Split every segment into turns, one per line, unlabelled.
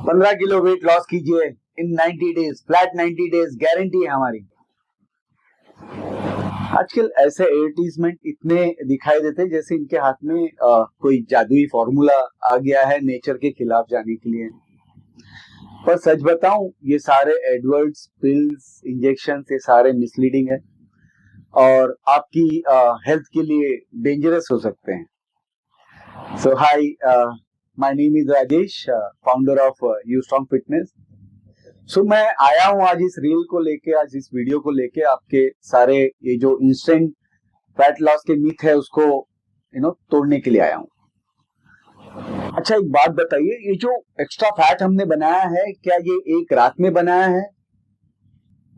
15 kilo weight loss कीजिए इन 90 days, flat 90 days guarantee है हमारी। आजकल ऐसे एडवर्टीजमेंट इतने दिखाई देते हैं जैसे इनके हाथ में कोई जादुई फॉर्मूला आ गया है नेचर के खिलाफ जाने के लिए। पर सच बताऊं, ये सारे एडवर्ड्स, पिल्स, इंजेक्शन ये सारे मिसलीडिंग है और आपकी हेल्थ के लिए डेंजरस हो सकते हैं। So hi, my name is Rajesh, founder of you strong fitness. So मैं आया हूं आज इस रील को लेके, आज इस वीडियो को लेके आपके सारे ये जो इंस्टेंट फैट लॉस के मिथ है उसको तोड़ने के लिए आया हूं। अच्छा, एक बात बताइए, ये जो एक्स्ट्रा फैट हमने बनाया है, क्या ये एक रात में बनाया है,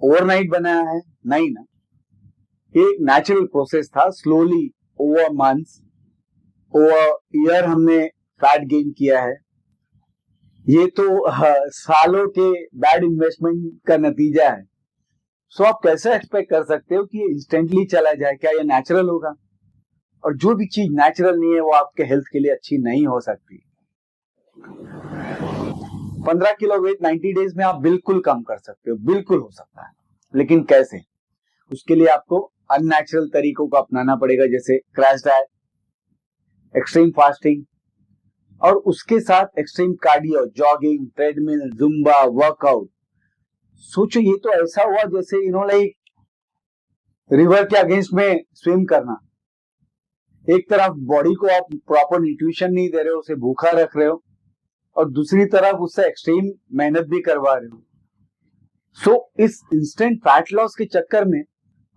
ओवरनाइट बनाया है? नहीं ना, ये एक नेचुरल प्रोसेस था। Slowly over months, over year हमने फैट गेन किया है। ये तो सालों के बैड इन्वेस्टमेंट का नतीजा है। सो आप कैसे एक्सपेक्ट कर सकते हो कि ये इंस्टेंटली चला जाए? क्या ये नेचुरल होगा? और जो भी चीज नेचुरल नहीं है वो आपके हेल्थ के लिए अच्छी नहीं हो सकती। 15 किलो वेट 90 डेज में आप बिल्कुल कम कर सकते हो, बिल्कुल हो सकता है, लेकिन कैसे? उसके लिए आपको अननेचुरल तरीकों को अपनाना पड़ेगा, जैसे क्रैश डाइट, एक्सट्रीम फास्टिंग और उसके साथ extreme cardio, jogging, treadmill, Zumba, workout. सोचो, ये तो ऐसा हुआ जैसे लाइक रिवर के अगेंस्ट में स्विम करना। एक तरफ बॉडी को आप प्रॉपर न्यूट्रिशन नहीं दे रहे हो, उसे भूखा रख रहे हो, और दूसरी तरफ उससे एक्सट्रीम मेहनत भी करवा रहे हो। सो इस इंस्टेंट फैट लॉस के चक्कर में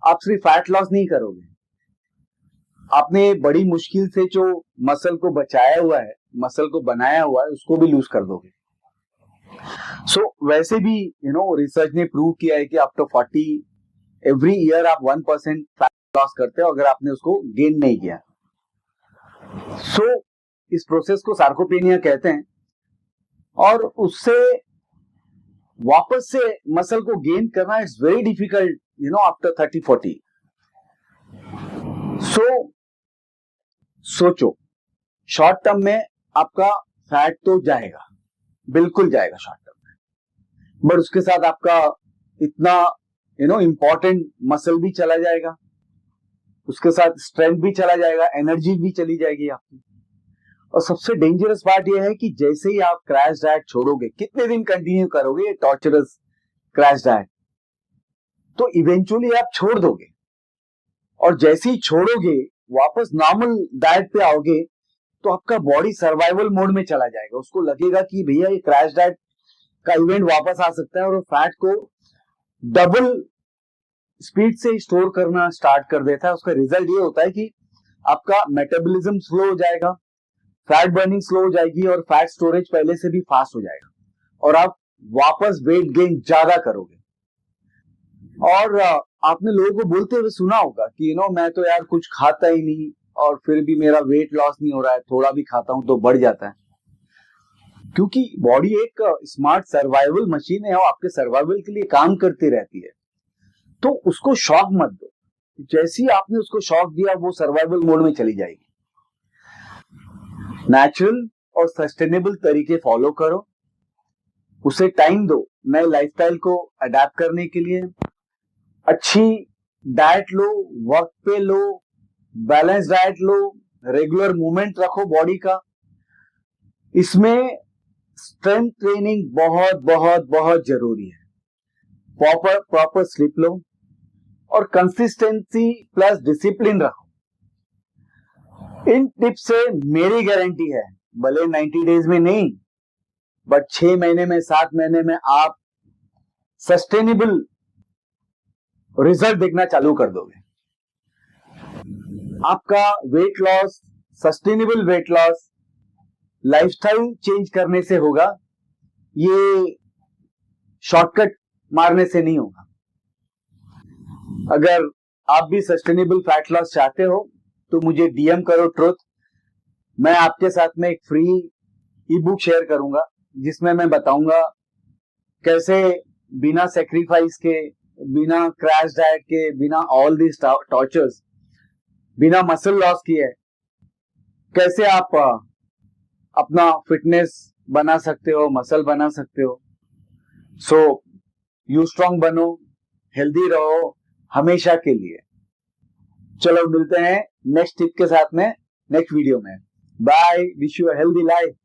आप सिर्फ फैट लॉस नहीं करोगे, आपने बड़ी मुश्किल से जो मसल को बचाया हुआ है, मसल को बनाया हुआ है, उसको भी लूज कर दोगे। सो वैसे भी रिसर्च ने प्रूव किया है कि आफ्टर 40 एवरी ईयर आप 1% फैट लॉस करते हो अगर आपने उसको गेन नहीं किया। सो इस प्रोसेस को सार्कोपेनिया कहते हैं, और उससे वापस से मसल को गेन करना इट्स वेरी डिफिकल्ट आफ्टर 30-40। सोचो, शॉर्ट टर्म में आपका फैट तो जाएगा, बिल्कुल जाएगा शॉर्ट टर्म में, बट उसके साथ आपका इतना इंपॉर्टेंट मसल भी चला जाएगा, उसके साथ स्ट्रेंथ भी चला जाएगा, एनर्जी भी चली जाएगी आपकी। और सबसे डेंजरस बात यह है कि जैसे ही आप क्रैश डाइट छोड़ोगे, कितने दिन कंटिन्यू करोगे ये टॉर्चरस क्रैश डाइट, तो इवेंचुअली आप छोड़ दोगे, और जैसे ही छोड़ोगे वापस नॉर्मल डाइट पे आओगे तो आपका बॉडी सर्वाइवल मोड में चला जाएगा। उसको लगेगा कि भैया ये क्रैश डाइट का इवेंट वापस आ सकता है, और फैट को डबल स्पीड से स्टोर करना स्टार्ट कर देता है। उसका रिजल्ट ये होता है कि आपका मेटाबॉलिज्म स्लो हो जाएगा, फैट बर्निंग स्लो हो जाएगी, और फैट स्टोरेज पहले से भी फास्ट हो जाएगा, और आप वापस वेट गेन ज्यादा करोगे। और आपने लोगों को बोलते हुए सुना होगा कि मैं तो यार कुछ खाता ही नहीं और फिर भी मेरा वेट लॉस नहीं हो रहा है, थोड़ा भी खाता हूं तो बढ़ जाता है। क्योंकि बॉडी एक स्मार्ट सर्वाइवल मशीन है और आपके सर्वाइवल के लिए काम करती रहती है, तो उसको शॉक मत दो। जैसे ही आपने उसको शॉक दिया वो सर्वाइवल मोड में चली जाएगी। नेचुरल और सस्टेनेबल तरीके फॉलो करो, उसे टाइम दो नए लाइफस्टाइल को अडेप्ट करने के लिए। अच्छी डाइट लो, वक्त पे लो, बैलेंस डाइट लो, रेगुलर मूवमेंट रखो बॉडी का। इसमें स्ट्रेंथ ट्रेनिंग बहुत बहुत बहुत जरूरी है। प्रॉपर स्लीप लो और कंसिस्टेंसी प्लस डिसिप्लिन रखो। इन टिप्स से मेरी गारंटी है, भले 90 डेज में नहीं, बट 6 महीने में, 7 महीने में आप सस्टेनेबल रिजल्ट देखना चालू कर दोगे। आपका weight loss, sustainable weight loss lifestyle change करने से होगा, ये शॉर्टकट मारने से नहीं होगा। अगर आप भी सस्टेनेबल फैट लॉस चाहते हो तो मुझे डीएम करो ट्रुथ। मैं आपके साथ में एक फ्री ई बुक शेयर करूंगा जिसमें मैं बताऊंगा कैसे बिना सेक्रीफाइस के, बिना क्रैश डाइट के, बिना ऑल दिस टॉर्चर्स, बिना मसल लॉस किए कैसे आप अपना फिटनेस बना सकते हो, मसल बना सकते हो। सो यू स्ट्रांग बनो, हेल्दी रहो हमेशा के लिए। चलो मिलते हैं नेक्स्ट टिप के साथ में नेक्स्ट वीडियो में। Bye, wish you a healthy life.